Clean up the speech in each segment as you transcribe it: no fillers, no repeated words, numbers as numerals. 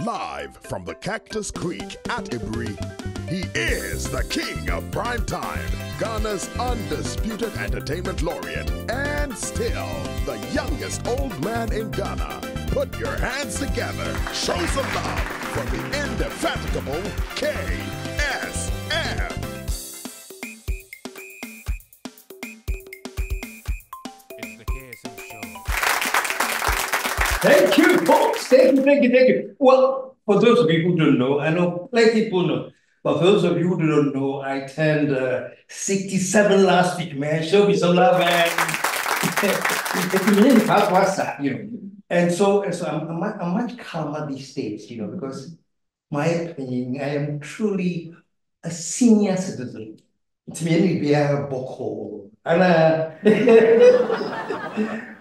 Live from the Cactus Creek at Ibri, he is the king of primetime, Ghana's undisputed entertainment laureate, and still the youngest old man in Ghana. Put your hands together, show some love for the indefatigable KSM. It's the KSM Show. Thank you, folks. Thank you. Well, for those of you who don't know, I know plenty of people know, but for those of you who don't know, I turned 67 last week, man. Show me some love, man. You know. And so I'm much calmer these days, you know, because my opinion, I am truly a senior citizen. It's me, be a boko. And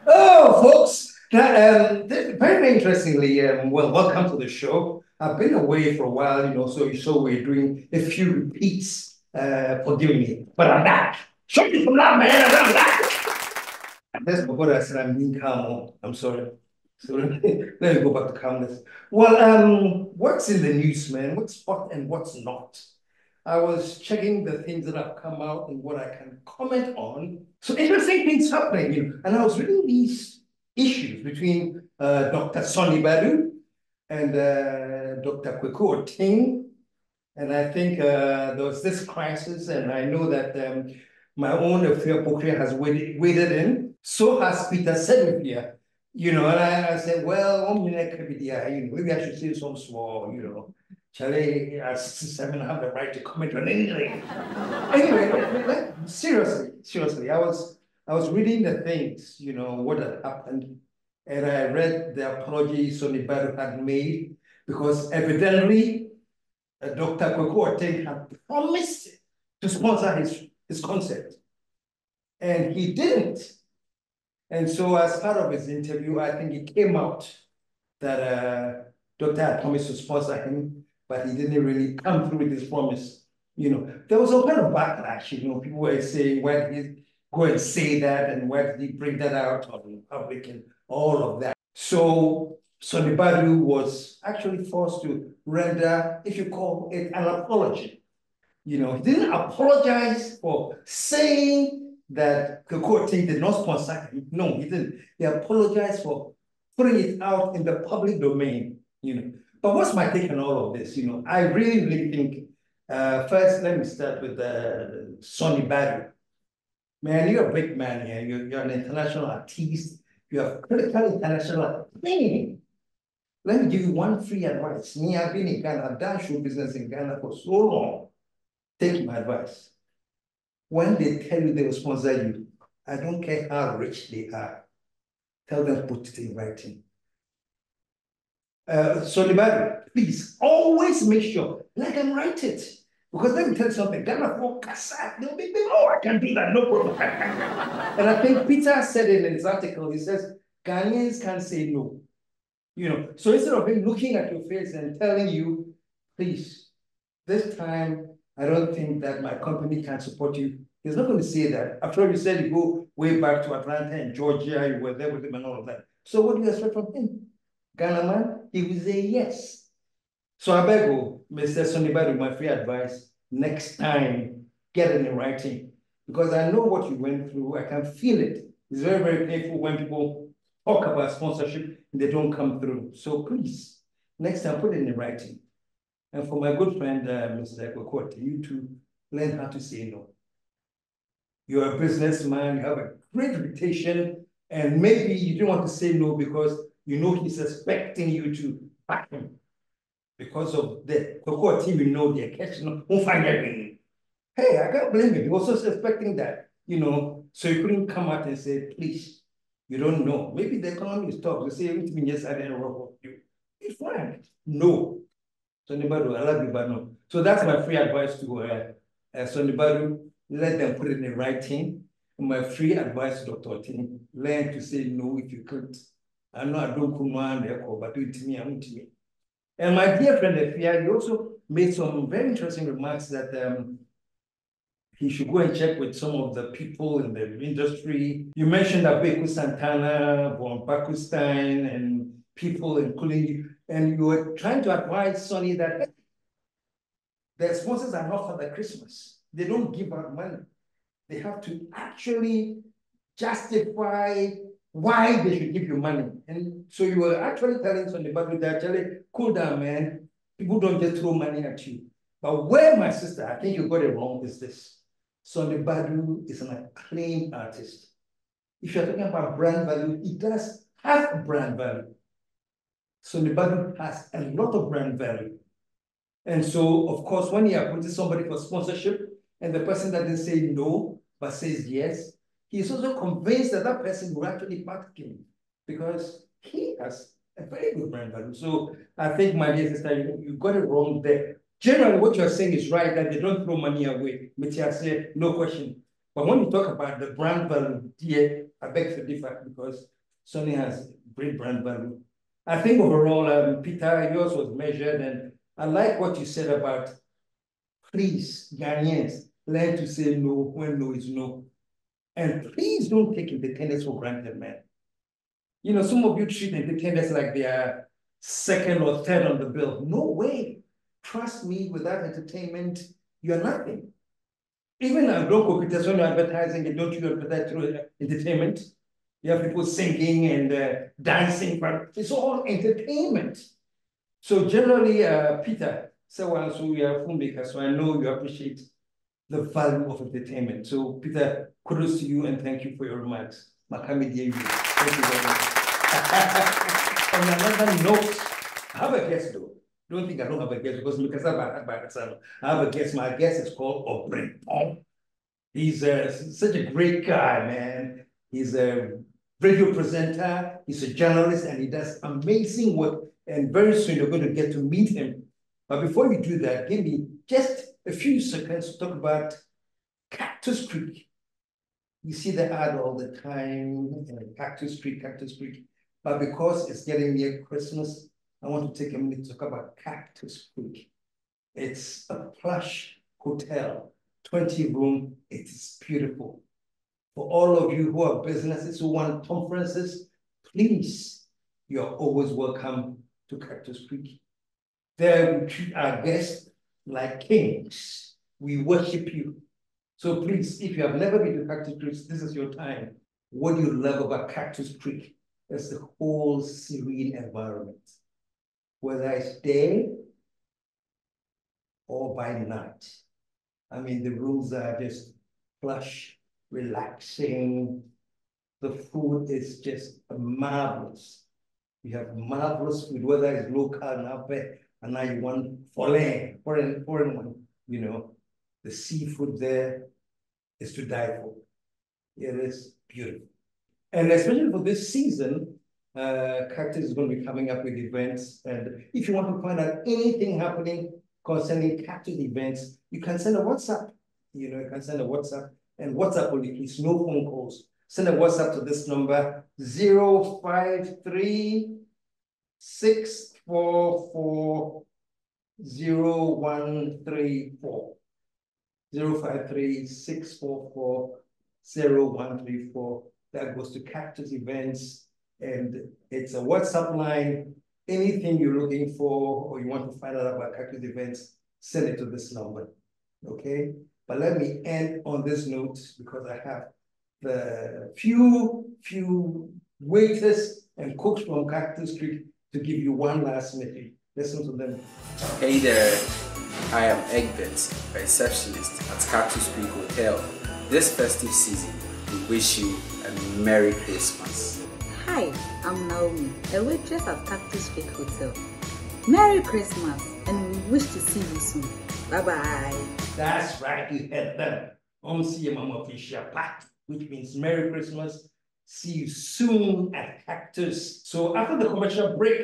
oh, folks. Very interestingly, well, welcome to the show. I've been away for a while, you know, so we're doing a few repeats. Forgive me, but I'm back. Show me some love, man. I'm back. And that's what I said. I'm being calm. I'm sorry. So let me go back to calmness. Well, what's in the news, man? What's hot and what's not? I was checking the things that have come out and what I can comment on. So interesting things happening, you know, and I was reading these issues between Dr. Sonny Badu and Dr. Kweku Ting. And I think there was this crisis, and I know that my own affair Pokria has waded in. So has Peter Sedivia, you know, and I said, well, maybe I should say some small, you know. Charlie, at 67, I have the right to comment on anything. Anyway, seriously, I was reading the things, you know, what had happened, and I read the apology Sonny Badu had made, because evidently Dr. Kweku Ting had promised to sponsor his concert, and he didn't. And so as part of his interview, I think it came out that Doctor had promised to sponsor him, but he didn't really come through with his promise. You know, there was a kind of backlash, you know, people were saying, why did he go and say that, and why did he bring that out on public and all of that? So Sonny Badu was actually forced to render, if you call it, an apology. You know, he didn't apologize for saying that Kweku Ting did not sponsor him. No, he didn't. He apologized for putting it out in the public domain, you know. But what's my take on all of this? You know, I really think, first, let me start with Sonny Badu. Man, you're a big man here. You're an international artist. You have critical international training. Let me give you one free advice. Me, I've been in Ghana. I've done show business in Ghana for so long. Take my advice. When they tell you they will sponsor you, I don't care how rich they are. Tell them to put it in writing. Sonny Badu, please always make sure, let them write it. Because let me tell you something, Ghana for Kasa, they'll be big, oh, I can do that, no problem. And I think Peter said in his article, he says, Ghanaians can't say no. You know, so instead of him looking at your face and telling you, please, this time, I don't think that my company can support you. He's not going to say that. After all, you said you go way back to Atlanta and Georgia, you were there with him and all of that. So what do you expect from him? Ghana man, he will say yes. So I beg you, Mr. Sonny Badu, my free advice, next time, get it in writing. Because I know what you went through. I can feel it. It's very, very painful when people talk about sponsorship and they don't come through. So please, next time, put it in writing. And for my good friend, Mr. Kweku, you too, learn how to say no. You're a businessman, you have a great reputation, and maybe you don't want to say no because you know he's expecting you to back him. Because of the Kweku team, you know they're catching, won't find everything. Hey, I can't blame him. He was also expecting that, you know, so you couldn't come out and say, please, you don't know. Maybe the economy is tough. You say, everything, yes, I didn't work with you. It's fine. No. Sonny Badu, I love you, but no. So that's my free advice to Sonny Badu. Let them put it in writing. And my free advice to Dr. Ting, learn to say no if you can't. I know I don't come on there, but do it to me, I'm to me. And my dear friend, Efia, he also made some very interesting remarks that he should go and check with some of the people in the industry. You mentioned Abeku Santana, Von Pakistan, and people including and you were trying to advise Sonny that hey, their sponsors are not for the Christmas. They don't give out money. They have to actually justify why they should give you money. And so you were actually telling Sonny Badu that actually, cool down, man. People don't just throw money at you. But where my sister, I think you got it wrong, is this. Sonny Badu is an acclaimed artist. If you're talking about brand value, he does have brand value. Sonny Badu has a lot of brand value. And so, of course, when you approaches somebody for sponsorship and the person doesn't say no, but says yes, he's also convinced that that person will actually back him because he has a very good brand value. So I think, my dear sister, you got it wrong there. Generally, what you're saying is right, that they don't throw money away. Mitia said, no question. But when you talk about the brand value, dear, I beg to differ because Sonny has great brand value. I think overall, Peter, yours was measured, and I like what you said about, please, Ghanaians, learn to say no when no is no. And please don't take independence for granted, man. You know, some of you treat independence like they are second or third on the bill. No way. Trust me, without entertainment, you're nothing. Even at local computers, when you're advertising, don't you advertise through entertainment? You have people singing and dancing, but it's all entertainment. So generally, Peter, so we are filmmakers, so I know you appreciate the value of entertainment. So Peter, kudos to you and thank you for your remarks. Makami dear you. Thank you very much. On another note, I have a guest though. Don't think I don't have a guest because I have a guest. My guest is called Obrin. He's such a great guy, man. He's a radio presenter, he's a journalist, and he does amazing work. And very soon you're going to get to meet him. But before you do that, give me just a few seconds to talk about Cactus Creek. You see the ad all the time, Cactus Creek, Cactus Creek. But because it's getting near Christmas, I want to take a minute to talk about Cactus Creek. It's a plush hotel, 20 room, it is beautiful. For all of you who are businesses who want conferences, please, you're always welcome to Cactus Creek. There we treat our guests like kings. We worship you. So please, if you have never been to Cactus Creek, this is your time. What do you love about Cactus Creek? It's the whole serene environment. Whether it's day or by night. I mean, the rooms are just plush, relaxing. The food is just marvelous. You have marvelous food, whether it's local and now you want foreign one, you know. The seafood there is to die for. It is beautiful. And especially for this season, Cactus is going to be coming up with events. And if you want to find out anything happening concerning Cactus events, you can send a WhatsApp. You know, you can send a WhatsApp, and WhatsApp only, please, no phone calls. Send a WhatsApp to this number, 053 644 0134. 053 644 0134. That goes to Cactus Events, and it's a WhatsApp line. Anything you're looking for or you want to find out about Cactus Events, send it to this number, okay? But let me end on this note because I have the few waiters and cooks from Cactus Creek to give you one last message. Listen to them. Hey there, I am Egbert, a receptionist at Cactus Creek Hotel. This festive season, we wish you a Merry Christmas. Hi, I'm Naomi, a waitress at Cactus Creek Hotel. Merry Christmas, and we wish to see you soon. Bye-bye. That's right, you heard them. Which means Merry Christmas. See you soon at Cactus. So after the commercial break,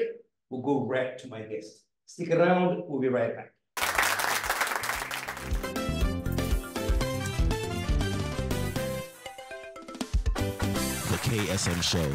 we'll go right to my guest. Stick around, we'll be right back. The KSM Show.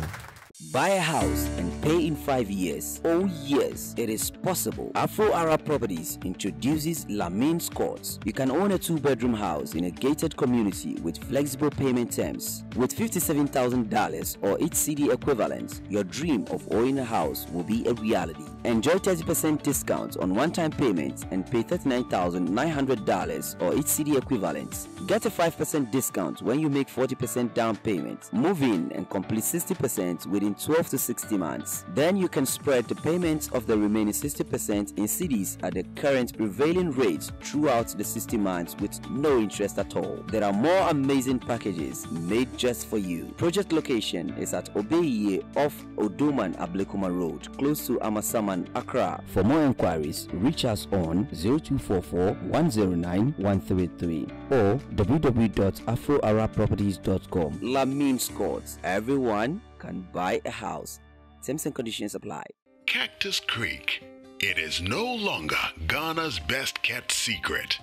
Buy a house and pay in 5 years. Oh yes, it is possible. Afro-Arab Properties introduces Lamines Courts. You can own a 2-bedroom house in a gated community with flexible payment terms. With $57,000 or each CD equivalent, your dream of owning a house will be a reality. Enjoy 30% discount on one-time payments and pay $39,900 or each CD equivalent. Get a 5% discount when you make 40% down payment. Move in and complete 60% within 12 to 60 months. Then you can spread the payments of the remaining 60% in CDs at the current prevailing rate throughout the 60 months with no interest at all. There are more amazing packages made just for you. Project location is at Obeye off Oduman Ablekuma Road, close to Amasaman, Accra. For more inquiries, reach us on 0244 109 133 or www.afroaraproperties.com. Lamine Courts. Everyone can buy a house. Terms and conditions apply. Cactus Creek. It is no longer Ghana's best kept secret.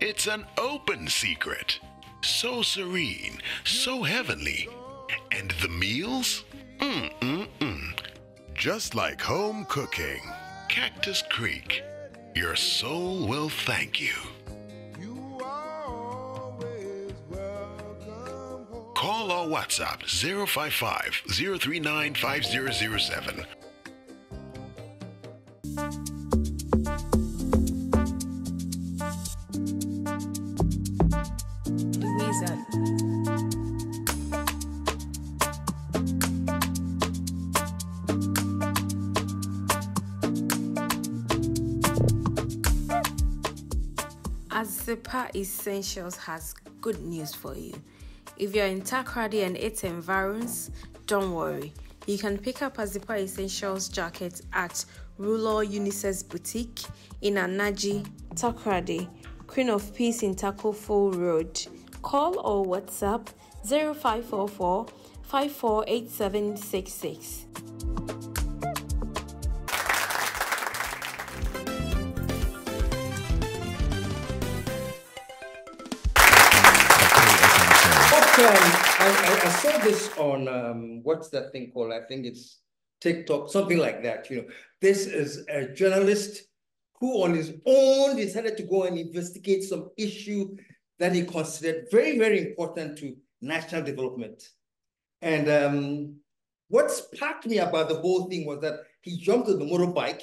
It's an open secret. So serene, so heavenly. And the meals? Just like home cooking. Cactus Creek. Your soul will thank you. Call or WhatsApp 055 039 5007. KSM Essentials has good news for you. If you're in Takoradi and its environs, don't worry. You can pick up a KSM Essentials jacket at Ruler Unisex Boutique in Anaji, Takoradi, Queen of Peace in Takofo Road. Call or WhatsApp 0544 548766. I saw this on what's that thing called? I think it's TikTok, something like that. You know, this is a journalist who, on his own, decided to go and investigate some issue that he considered very, very important to national development. And what sparked me about the whole thing was that he jumped on the motorbike.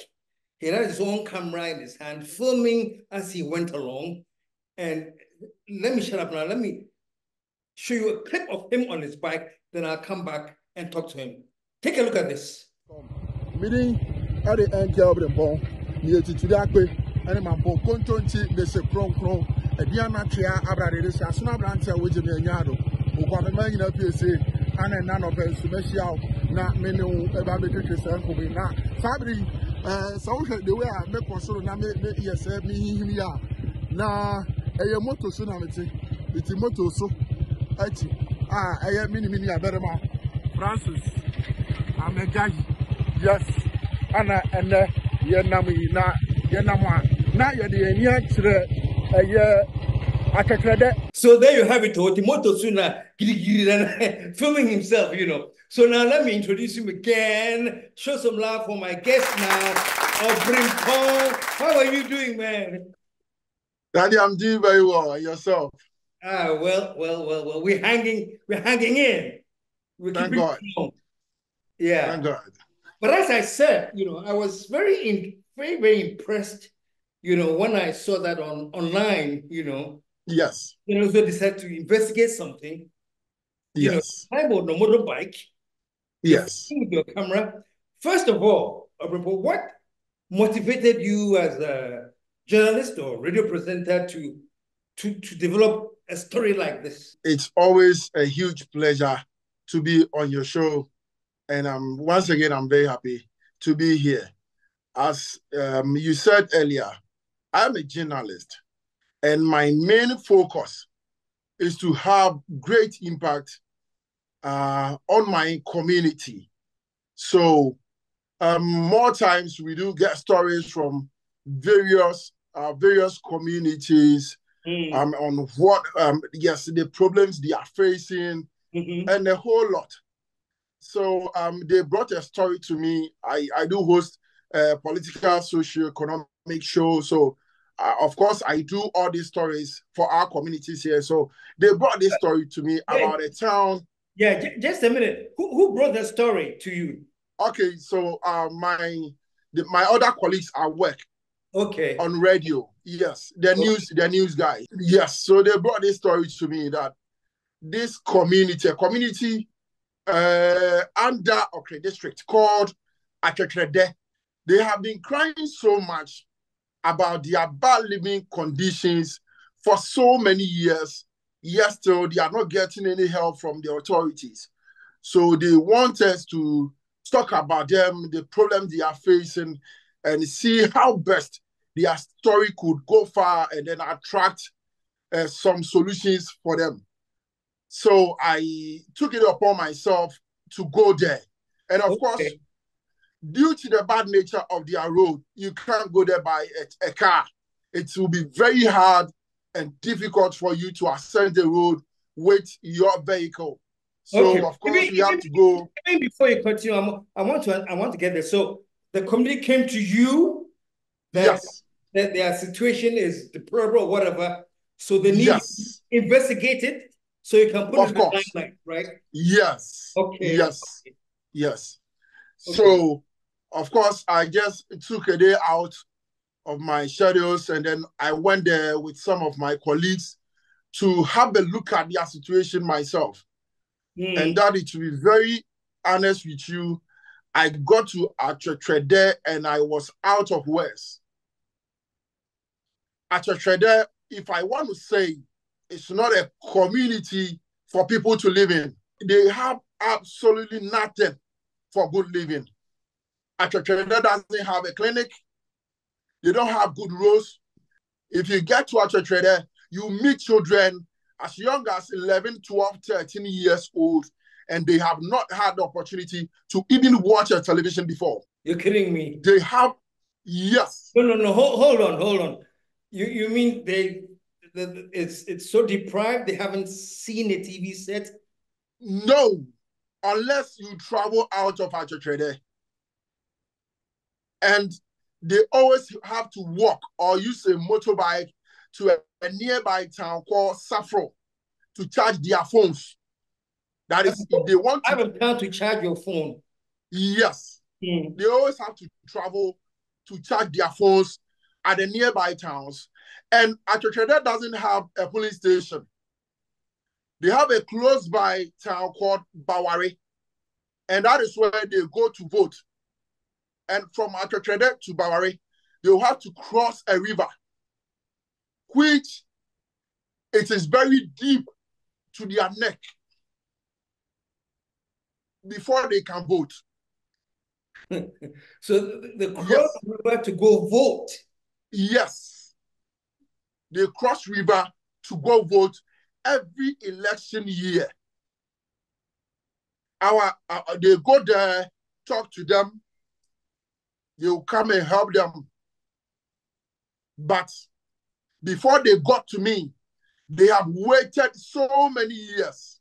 He had his own camera in his hand, filming as he went along. And let me shut up now. Let me show you a clip of him on his bike, then I'll come back and talk to him. Take a look at this. Meeting at the end of the ball, near to Tudakwe, and my ball contonchi, the Sepron, a Diana Chia, Abradis, as soon as Branta, which is Yado, who come a man in a PSA, and none of us, Messiah, not many about the Christian uncle. Now, Fabri, so the way I make was so now, yes, me here. Now, a motor tsunami, it's a motor so. I am mini Aberma Francis. I'm a guy. Yes, Anna and Yanami na Yanama. Now you're the So there you have it, Timoto Suna filming himself, you know. So now let me introduce him again. Show some love for my guest now, Paul. How are you doing, man? Daddy, I'm doing very well. And yourself? Well. We're hanging in. Thank God. Yeah. Thank God. But as I said, you know, I was very impressed, you know, when I saw that online, you know. Yes. You know, so decided to investigate something. Yes. You know, I'm on a motorbike. Yes. With your camera. First of all, what motivated you as a journalist or radio presenter to develop a story like this? It's always a huge pleasure to be on your show. And once again, I'm very happy to be here. As you said earlier, I'm a journalist. And my main focus is to have great impact on my community. So more times we do get stories from various communities on what, the problems they are facing, and a whole lot. So they brought a story to me. I do host political, socio-economic shows. So of course, I do all these stories for our communities here. So they brought this story to me about a town. Yeah, just a minute. Who brought the story to you? Okay, so my my other colleagues at work. Okay. On radio, yes, the news guy, yes. So they brought this story to me that this community under district called Achetrede, they have been crying so much about their bad living conditions for so many years. Yes, still they are not getting any help from the authorities. So they want us to talk about them, the problems they are facing, and see how best their story could go far and then attract some solutions for them. So I took it upon myself to go there. And of course, due to the bad nature of their road, you can't go there by a car. It will be very hard and difficult for you to ascend the road with your vehicle. So of course we have to go. Before you continue, I want to get there. So the community came to you that their situation is deplorable or whatever. So they need to investigate it so you can put it in the limelight, right? Yes. Okay. Yes. Yes. So of course I just took a day out of my schedules and then I went there with some of my colleagues to have a look at their situation myself. And that, to be very honest with you, I got to Achetrede and I was out of words. Achetrede, if I want to say, it's not a community for people to live in. They have absolutely nothing for good living. Achetrede doesn't have a clinic. They don't have good roads. If you get to Achetrede, you meet children as young as 11, 12, 13 years old, and they have not had the opportunity to even watch a television before. You're kidding me. They have, yes. No. Hold on. You mean it's so deprived they haven't seen a TV set? No, unless you travel out of Achetrede. And they always have to walk or use a motorbike to a nearby town called Safro to charge their phones. That is, if they want to have a town to charge your phone. Yes. They always have to travel to charge their phones at the nearby towns. And Achetrede doesn't have a police station. They have a close by town called Bawari. And that is where they go to vote. And from Achetrede to Bawari, they will have to cross a river, which it is very deep to their neck before they can vote. So they cross river to go vote? Yes. They cross river to go vote every election year. They go there, talk to them, they will come and help them. But before they got to me, they have waited so many years.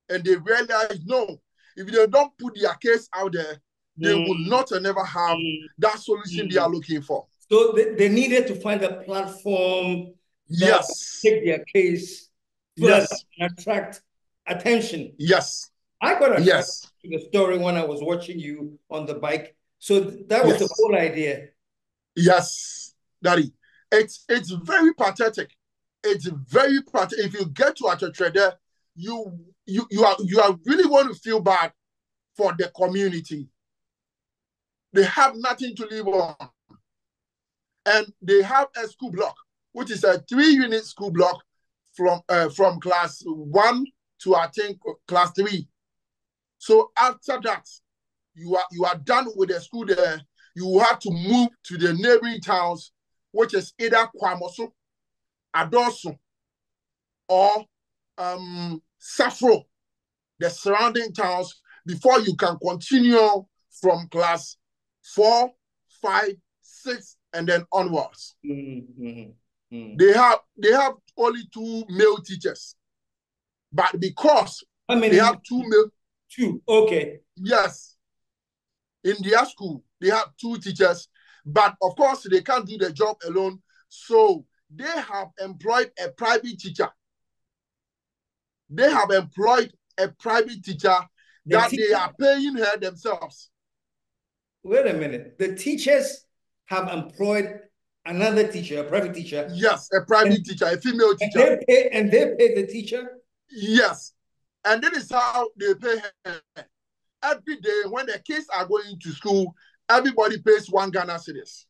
And they realized, no, if they don't put their case out there, they will not and never have that solution they are looking for. So they needed to find a platform that take their case and attract attention. Yes. I got attracted to the story when I was watching you on the bike. So that was the whole idea. Yes, Daddy. It's very pathetic. It's very pathetic. If you get to Achetrede, you are really going to feel bad for the community. They have nothing to live on. And they have a school block, which is a 3-unit school block from class 1 to, I think, class 3. So after that, you are done with the school there. You will have to move to the neighboring towns, which is either Kwamoso, Adoso, or Safro, the surrounding towns, before you can continue from class 4, 5, 6, and then onwards. They have only 2 male teachers, but because they have 2 male. 2, okay. Yes. In their school, they have 2 teachers, but of course they can't do the job alone. So they have employed a private teacher. They have employed a private teacher that they are paying her themselves. wait a minute. The teachers have employed another teacher, a private teacher. Yes, a private teacher, a female teacher. And they pay the teacher? Yes. And that is how they pay her. Every day when the kids are going to school, everybody pays 1 Ghana cedis.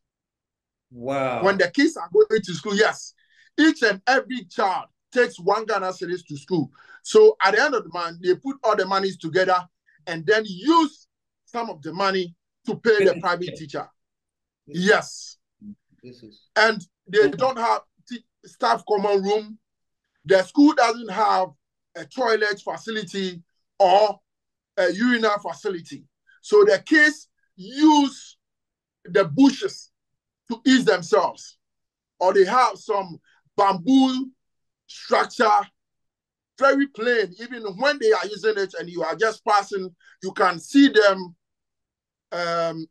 Wow. When the kids are going to school, yes. Each and every child takes 1 Ghana cedis to school. So at the end of the month, they put all the monies together and then use some of the money to pay the private teacher. Yes. And they don't have staff common room. The school doesn't have a toilet facility or a urinal facility. So the kids use the bushes to ease themselves. Or they have some bamboo structure, very plain. Even when they are using it and you are just passing, you can see them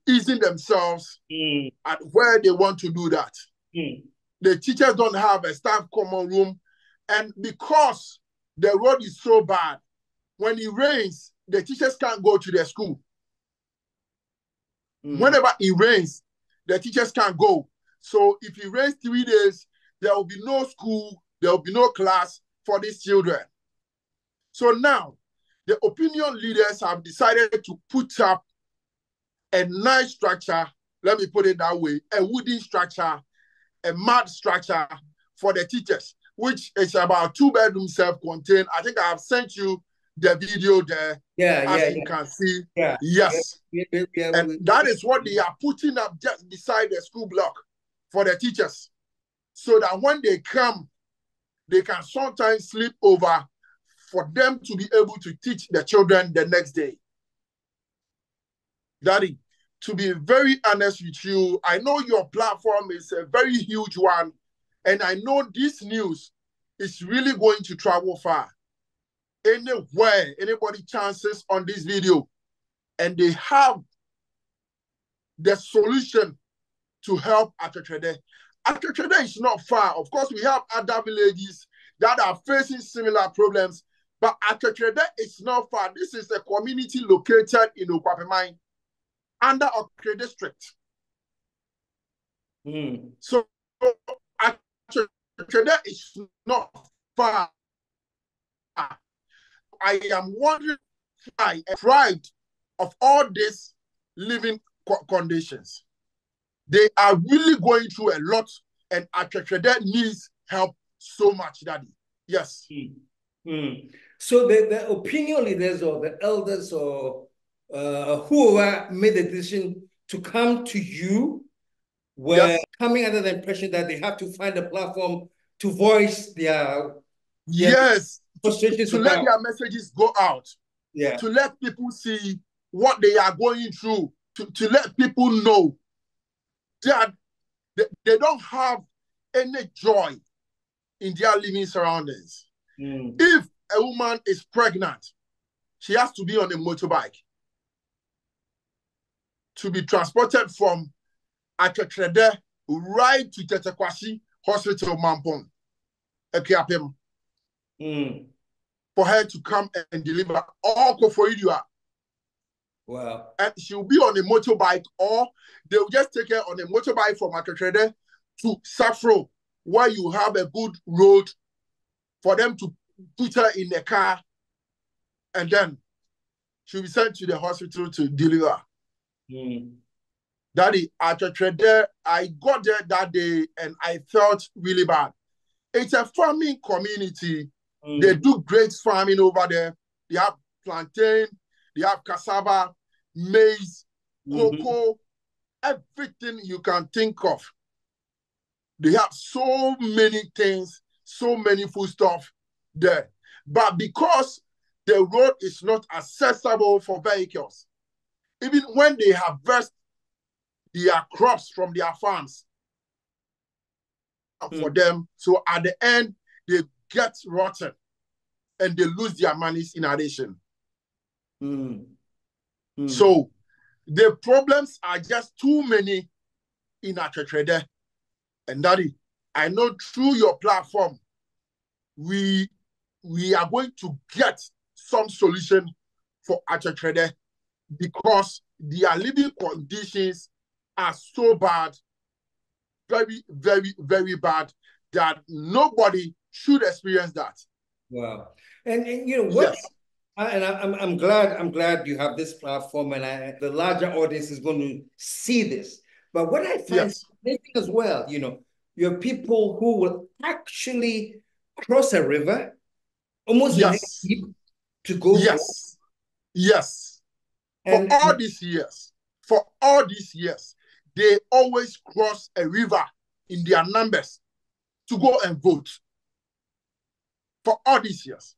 easing themselves at where they want to do that. The teachers don't have a staff common room. And because the road is so bad, when it rains, the teachers can't go to their school. Whenever it rains, the teachers can't go. So if it rains 3 days, there will be no school, there will be no class for these children. So now, the opinion leaders have decided to put up a nice structure, let me put it that way, a wooden structure, a mud structure for the teachers, which is about 2-bedroom self-contained. I think I have sent you the video there. As you can see. Yes. And that is what they are putting up just beside the school block for the teachers. So that when they come, they can sometimes sleep over for them to be able to teach the children the next day. Daddy, to be very honest with you, I know your platform is a very huge one, and I know this news is really going to travel far. Anywhere, anybody chances on this video, and they have the solution to help Aketrede. Aketrede is not far. Of course, we have other villages that are facing similar problems, but Aketrede is not far. This is a community located in Okwapemai, under Okre district. So Aketrede is not far. I am wondering why, deprived of all these living conditions, they are really going through a lot, and Aketrede needs help so much, Daddy. Yes. So the opinion leaders or the elders or whoever made the decision to come to you were coming under the impression that they have to find a platform to voice their frustrations, to let their messages go out, to let people see what they are going through, to let people know that they don't have any joy in their living surroundings. If a woman is pregnant, she has to be on a motorbike to be transported from Aketrede right to Tetekwasi Hospital, Mampong, Ekiapem, for her to come and deliver all Kofoidua. Wow. And she'll be on a motorbike, or they'll just take her on a motorbike from Aketrede to Safro, where you have a good road for them to put her in the car, and then she'll be sent to the hospital to deliver. Daddy, Aketrede, I got there that day and I felt really bad. It's a farming community. They do great farming over there. They have plantain, they have cassava, maize, cocoa, everything you can think of. They have so many things, so many foodstuff there. But because the road is not accessible for vehicles, even when they harvest their crops from their farms for them, so at the end, they get rotten and they lose their monies in addition. So the problems are just too many in Aketrede. And Daddy, I know through your platform, we are going to get some solution for Aketrede, because their living conditions are so bad, very, very, very bad, that nobody should experience that. Wow. And you know what? Yes. I'm glad you have this platform, and the larger audience is going to see this. But what I find fascinating as well, you know, you have people who will actually cross a river almost neck deep to go for. Yes. For all these years, they always cross a river in their numbers to go and vote. For all these years,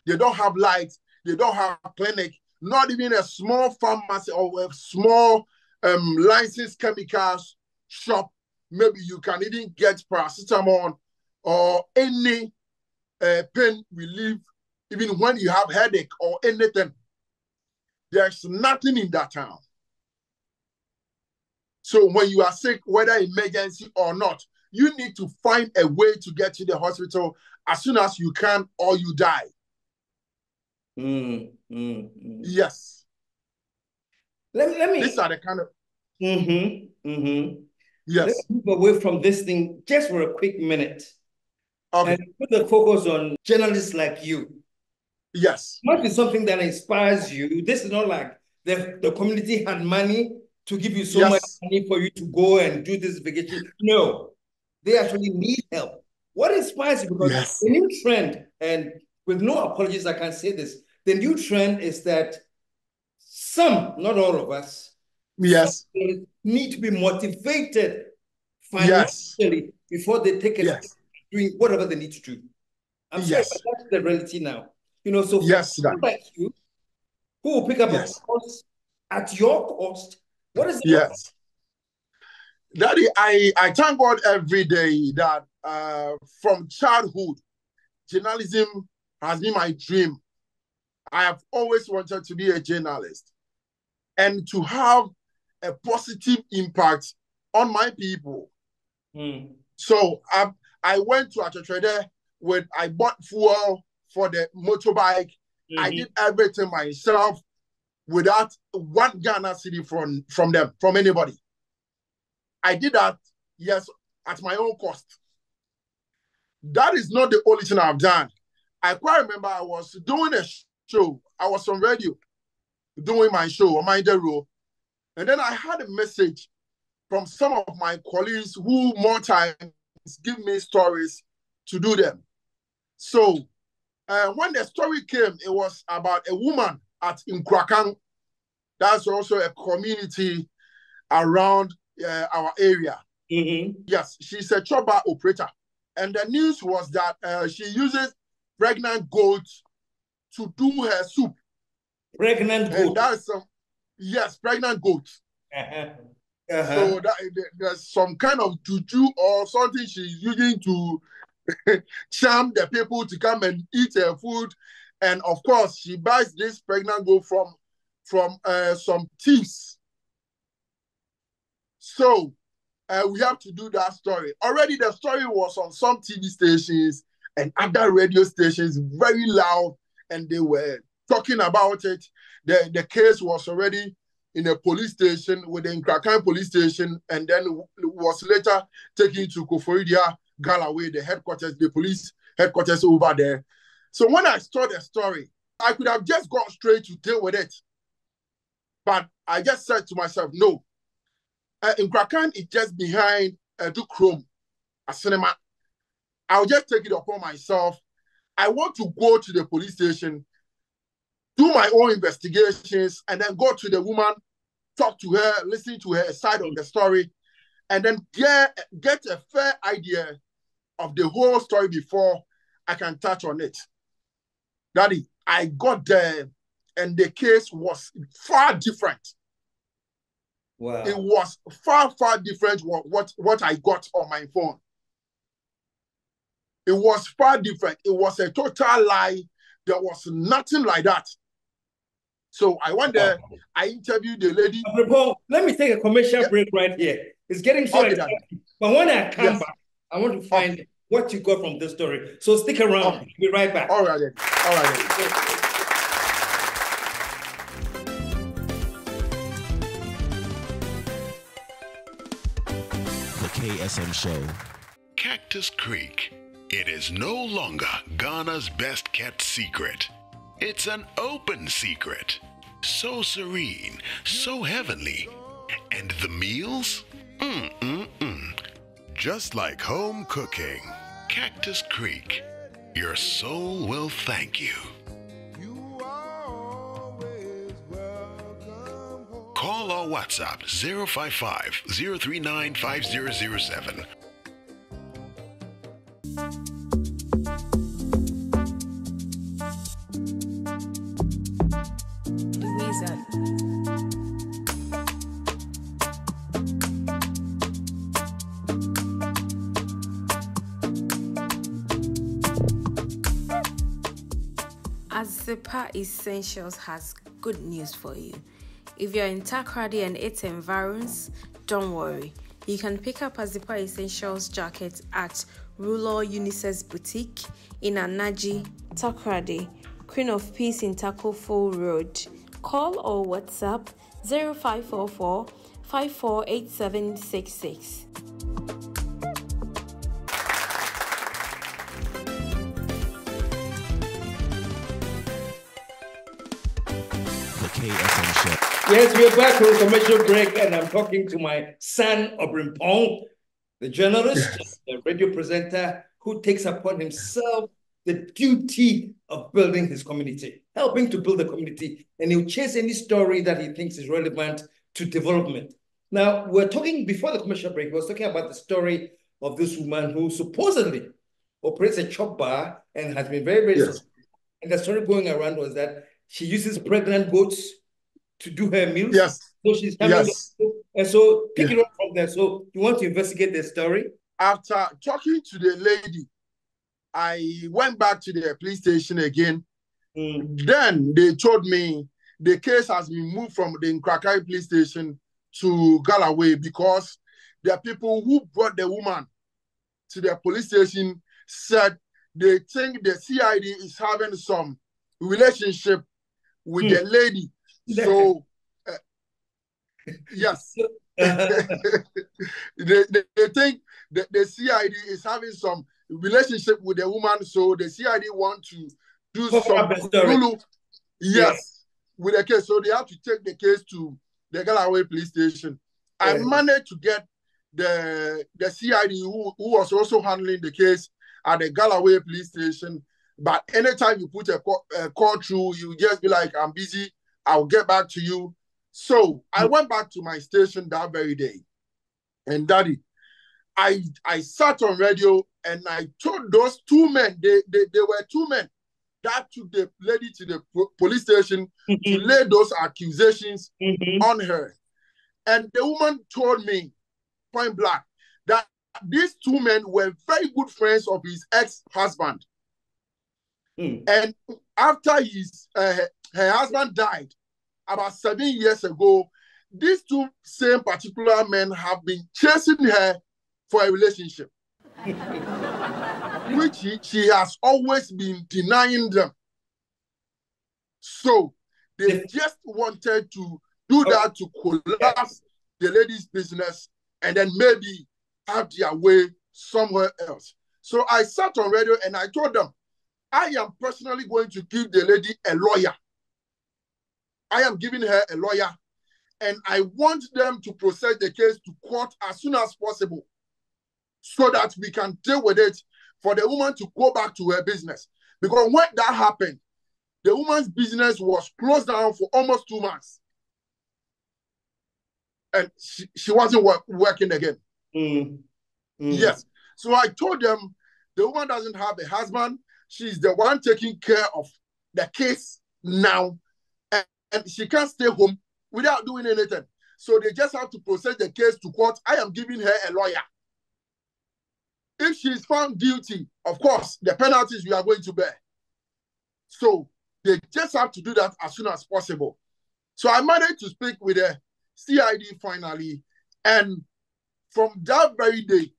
they don't have lights, they don't have a clinic, not even a small pharmacy or a small licensed chemicals shop. Maybe you can even get paracetamol or any pain relief, even when you have headache or anything. There's nothing in that town. So when you are sick, whether emergency or not, you need to find a way to get to the hospital as soon as you can, or you die. Yes. Let me. These are the kind of. Yes. Let's move away from this thing just for a quick minute. Okay. And put the focus on journalists like you. Yes. It must be something that inspires you. This is not like the community had money to give you so much money for you to go and do this vacation. No, they actually need help. What inspires you? Because the new trend, and with no apologies, I can say this, the new trend is that some, not all of us, need to be motivated financially before they take a step doing whatever they need to do. I'm sorry, but that's the reality now. You know, so for people like you, who will pick up a course at your cost, what is it? Daddy, I thank God every day that from childhood, journalism has been my dream. I have always wanted to be a journalist and to have a positive impact on my people. So I went to Achotrede I bought fuel for the motorbike. I did everything myself without one Ghana city from them, from anybody. I did that, yes, at my own cost. That is not the only thing I've done. I quite remember I was doing a show. I was on radio doing my show on my row. And then I had a message from some of my colleagues who more times give me stories to do them. So when the story came, it was about a woman at Nkrakang. That's also a community around our area. Yes, she's a chopper operator. And the news was that she uses pregnant goats to do her soup. Pregnant goats? And that's pregnant goats. So there's some kind of juju or something she's using to charm the people to come and eat her food. And of course, she buys this pregnant goat from some thieves. So we have to do that story. Already the story was on some TV stations and other radio stations, very loud, and they were talking about it. The case was already in a police station with the Nkrakang police station, and then was later taken to Koforidia, Galloway, the headquarters, the police headquarters over there. So when I saw the story, I could have just gone straight to deal with it. But I just said to myself, no. Nkrakang is just behind Chrome, a cinema. I'll just take it upon myself. I want to go to the police station, do my own investigations, and then go to the woman, talk to her, listen to her side of the story, and then get a fair idea of the whole story before I can touch on it. Daddy, I got there, and the case was far different. Wow. It was far, far different what I got on my phone. It was far different. It was a total lie. There was nothing like that. So I went there, I interviewed the lady. Paul, let me take a commercial break right here. It's getting so exciting. But when I come back, I want to find what you got from this story. So stick around. We'll be right back. All right then. All right then. KSM Show. Cactus Creek. It is no longer Ghana's best kept secret. It's an open secret. So serene, so heavenly. And the meals? Just like home cooking. Cactus Creek. Your soul will thank you. Call or WhatsApp 055-039-5007. Azepa Essentials has good news for you. If you're in Takoradi and its environs, don't worry. You can pick up Azepa Essentials jacket at Ruler Unisex Boutique in Anaji, Takoradi, Queen of Peace in Takofo Road. Call or WhatsApp 0544 548766. KSM Show. Yes, we are back from commercial break, and I'm talking to my son, Obrimpong, the journalist, the radio presenter, who takes upon himself the duty of building his community, helping to build the community, and he'll chase any story that he thinks is relevant to development. Now, we're talking, before the commercial break, we were talking about the story of this woman who supposedly operates a chop bar and has been very, very successful. And the story going around was that she uses pregnant goats to do her meals. Yes. So she's having and so take it on from there. So you want to investigate the story? After talking to the lady, I went back to the police station again. Then they told me the case has been moved from the Nkrakai police station to Galloway because the people who brought the woman to the police station said they think the CID is having some relationship with the lady. So, yes. they think that the CID is having some relationship with the woman, so the CID want to do some Lulu, with the case. So they have to take the case to the Galloway police station. I managed to get the CID who was also handling the case at the Galloway police station. But anytime you put a call through, you just be like, I'm busy, I'll get back to you. So I went back to my station that very day. And Daddy, I sat on radio and I told those two men, they were two men that took the lady to the police station to lay those accusations on her. And the woman told me, point blank, that these two men were very good friends of his ex-husband. And after her husband died about 7 years ago, these two same particular men have been chasing her for a relationship, which she has always been denying them. So they just wanted to do that to collapse the lady's business and then maybe have their way somewhere else. So I sat on radio and I told them, I am personally going to give the lady a lawyer. I am giving her a lawyer, and I want them to process the case to court as soon as possible so that we can deal with it for the woman to go back to her business. Because when that happened, the woman's business was closed down for almost 2 months. And she wasn't working again. Yes. So I told them, the woman doesn't have a husband. She's the one taking care of the case now, and she can't stay home without doing anything. So they just have to process the case to court. I am giving her a lawyer. If she's found guilty, of course, the penalties we are going to bear. So they just have to do that as soon as possible. So I managed to speak with the CID finally, and from that very day,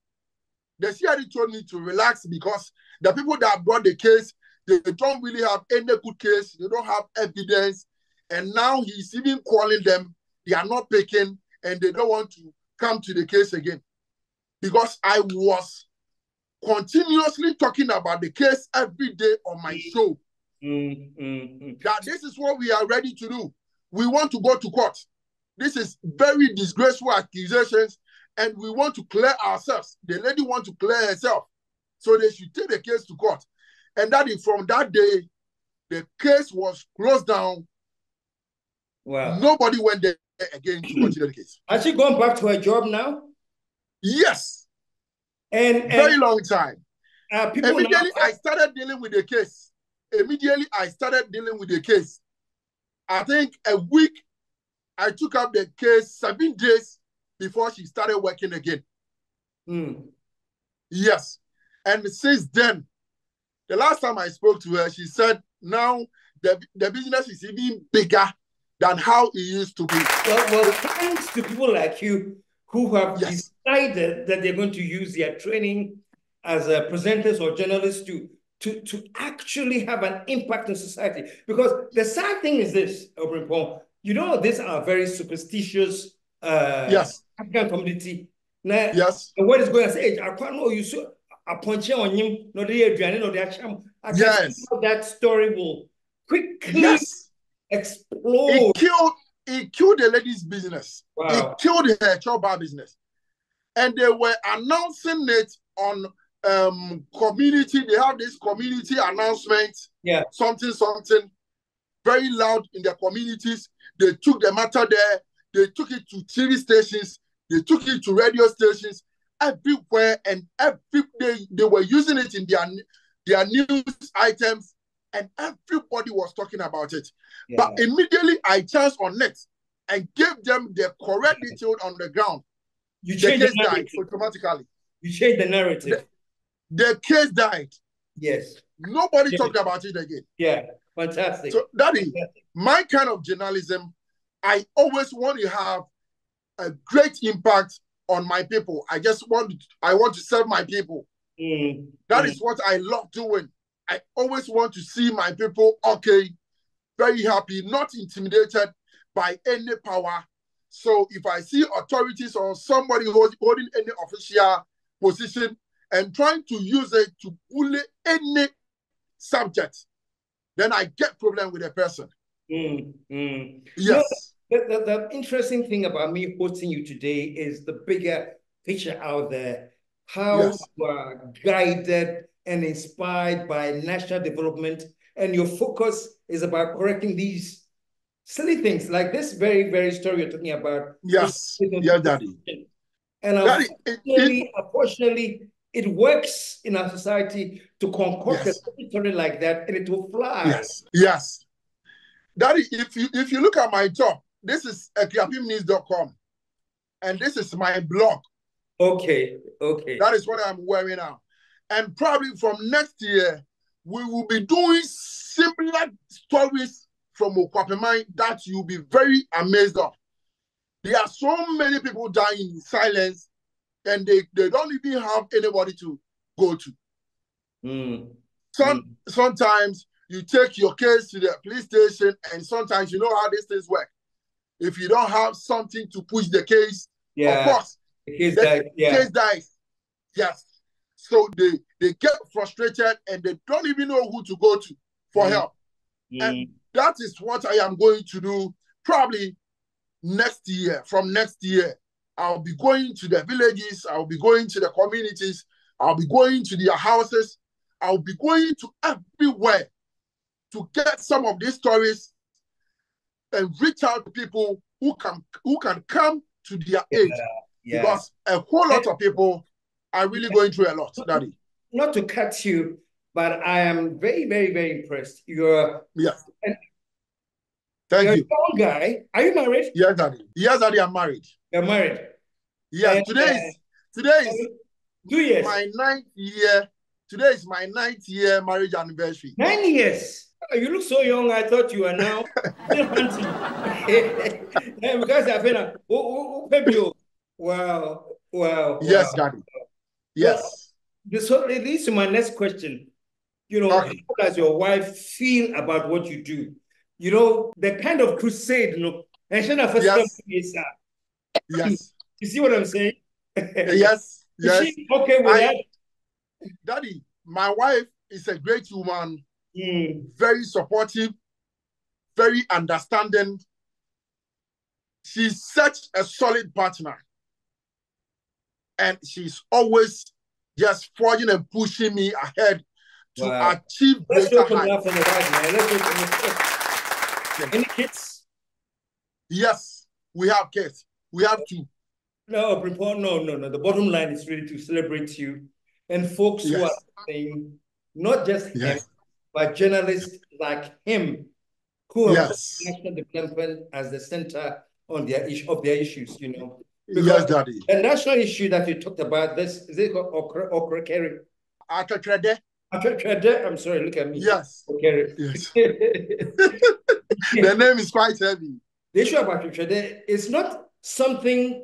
the CID told me to relax because the people that brought the case, they don't really have any good case. They don't have evidence. And now he's even calling them. They are not picking and they don't want to come to the case again. because I was continuously talking about the case every day on my show. That this is what we are ready to do. We want to go to court. This is very disgraceful accusations, and we want to clear ourselves. The lady wants to clear herself, so they should take the case to court. And that is from that day, the case was closed down. Wow. Nobody went there again to continue the case. Has she gone back to her job now? Yes. And very long time. Immediately, I started dealing with the case. I think a week, I took up the case 7 days before she started working again. Yes. And since then, the last time I spoke to her, she said now the business is even bigger than how it used to be. Well, thanks to people like you who have decided that they're going to use their training as presenters or journalists to actually have an impact in society. Because the sad thing is this, Obrimpon, you know, these are very superstitious African community. Now, and what is going to say, I can't know you so a punch on him, no the Adrian, no the Acham. That story will quickly explode. It killed the lady's business. It killed her chop bar business. And they were announcing it on community. They have this community announcement. Something, very loud in their communities. They took the matter there. They took it to TV stations. They took it to radio stations everywhere, and every day they were using it in their news items, and everybody was talking about it. But immediately I chanced on it and gave them the correct detail on the ground. You changed the narrative automatically. You changed the narrative. The case died. Yes. Nobody talked about it again. Yeah, fantastic. So that is my kind of journalism. I always want to have a great impact on my people. I want to serve my people. That is what I love doing. I always want to see my people okay, very happy, not intimidated by any power. So if I see authorities or somebody holding any official position and trying to use it to bully any subject, then I get problem with the person. Yes. The interesting thing about me hosting you today is the bigger picture out there. How you are guided and inspired by national development, and your focus is about correcting these silly things like this very, very story you're talking about. Yes, Daddy. And unfortunately, it works in our society to concoct a story like that, and it will fly. Yes. Daddy, if you look at my top, this is ekiapimnews.com, and this is my blog. Okay. That is what I'm wearing now. And probably from next year, we will be doing similar stories from Okwapemai that you'll be very amazed of. There are so many people dying in silence, and they don't even have anybody to go to. Sometimes you take your case to the police station, and sometimes you know how these things work. If you don't have something to push the case, of course, the case dies. Yes. So they get frustrated, and they don't even know who to go to for help. And that is what I am going to do probably next year. From next year, I'll be going to the villages, I'll be going to the communities, I'll be going to their houses, I'll be going to everywhere to get some of these stories and reach out to people who can come to their aid. Because a whole lot of people are really going through a lot, Daddy. Not to cut you, but I am very, very, very impressed. You're Thank you. A young guy. Are you married? Yes, Daddy. Yes, Daddy, I'm married. You're married? Yes, today is 2 years. My 9th year. Today is my 9th year marriage anniversary. 9 years. You look so young. I thought you were now still hunting. Because I've been wow. Yes, Daddy. Yes. So it leads to my next question. You know, how does your wife feel about what you do? You know, the kind of crusade, Yes. You see what I'm saying? Yes. Yes. Is she okay with that? Daddy, my wife is a great woman, very supportive, very understanding. She's such a solid partner. And she's always just forging and pushing me ahead to achieve greater heights. Any kids? Yes, we have kids. We have 2. No. The bottom line is really to celebrate you and folks who are saying, not just him, but journalists like him who have national development as the center on their issues, you know. Because Daddy. the national issue that you talked about, is it Okra Kerry? I'm sorry, look at me. Yes. Yes. The name is quite heavy. The issue about Okra is not something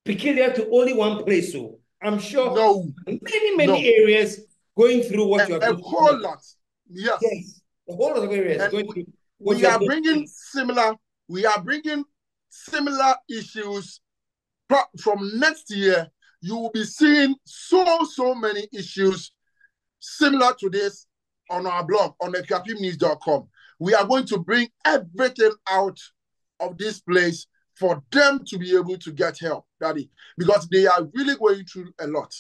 peculiar to only one place. So I'm sure many areas going through what you are going through. A whole lot. Yes. A whole lot of areas and going through. We are bringing similar issues. From next year, you will be seeing so many issues similar to this on our blog on equiapimnews.com. We are going to bring everything out of this place for them to be able to get help, Daddy, because they are really going through a lot.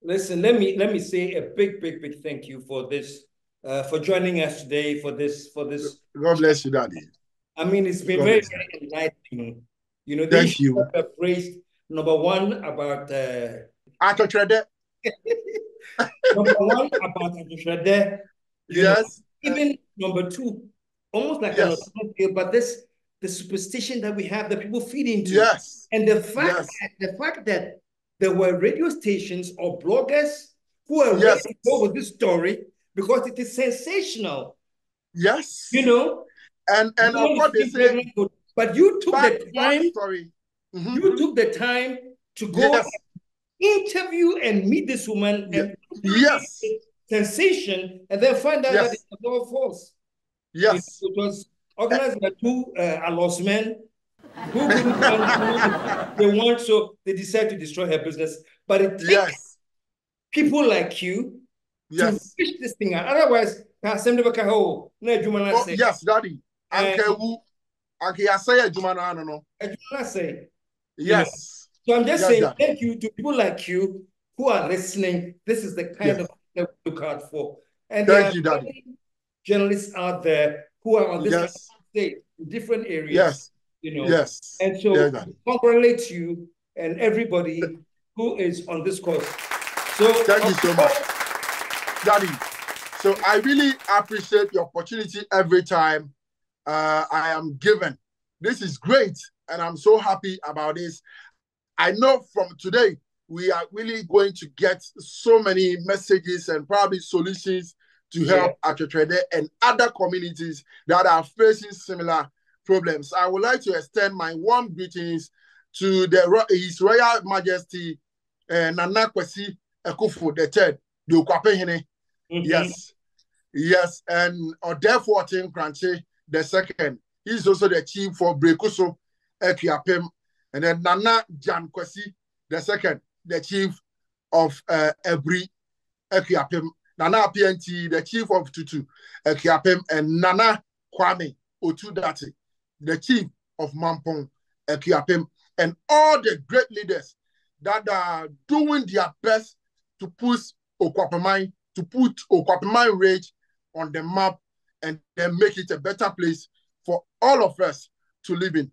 Listen, let me say a big thank you for this, for joining us today for this. God bless you, Daddy. I mean, it's been very enlightening. You know, the issue that we have raised, number one about number one about yes. Even number 2, almost like but the superstition that we have that people feed into. Yes. And the fact that there were radio stations or bloggers who are ready to go with this story because it is sensational. Yes. You know? And of course they say, but you took the time. You took the time to go interview and meet this woman and sensation, and then find out that it was all false. Yes. It was organized by 2 lost men who couldn't find they want, so they decided to destroy her business. But it takes people like you to fish this thing out. Otherwise, yes, Daddy. Yes. So I'm just saying thank you to people like you who are listening. This is the kind of thing that we look out for. And thank you, Daddy. Journalists out there who are on this stage in different areas. Yes. You know. Yes. And so congratulate you and everybody who is on this course. So thank you so much, Daddy. So I really appreciate the opportunity every time I am given. This is great, and I'm so happy about this. I know from today, we are really going to get so many messages and probably solutions to help Achotrede and other communities that are facing similar problems. I would like to extend my warm greetings to His Royal Majesty Nana Kwesi Ekufu III, the Ukwapehene. Yes, and Odefortin Kranche II. He's also the chief for Brekuso Ekiapem. And then Nana Jan Kwesi II, the chief of Ebri Ekiapem. Nana PNT, the chief of Tutu Ekiapem. And Nana Kwame Otudati, the chief of Mampong Ekiapem. And all the great leaders that are doing their best to push Okwapemai, to put Okwapemai Range on the map and then make it a better place for all of us to live in.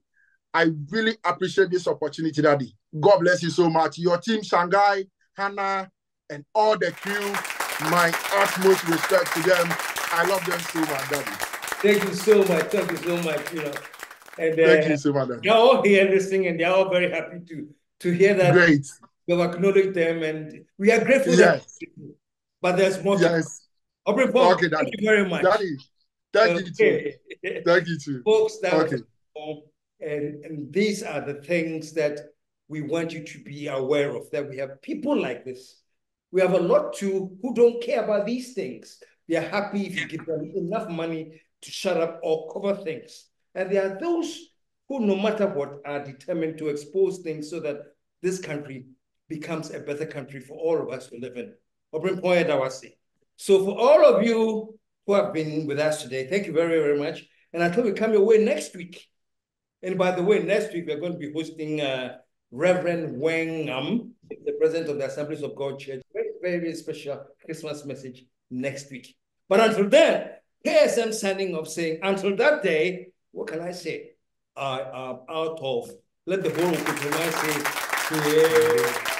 I really appreciate this opportunity, Daddy. God bless you so much. Your team, Shanghai, Hannah, and all the crew, my utmost respect to them. I love them so much, Daddy. Thank you so much. Thank you so much. You know, and thank you so much, Daddy. They're all here listening, and they're all very happy to hear that. Great. We've acknowledged them, and we are grateful. But there's more. Yes. Okay, Daddy. Thank you very much, Daddy. Thank you too. Thank you too, folks. And these are the things that we want you to be aware of, that we have people like this. We have a lot too who don't care about these things. They are happy if you give them enough money to shut up or cover things. And there are those who, no matter what, are determined to expose things so that this country becomes a better country for all of us to live in. So for all of you who have been with us today, thank you very, very much. And until we come your way next week. And by the way, next week we're going to be hosting Reverend Wang the president of the Assemblies of God Church. Very, very special Christmas message next week. But until then, KSM signing off saying, until that day, what can I say? I am out of. Let the whole of say,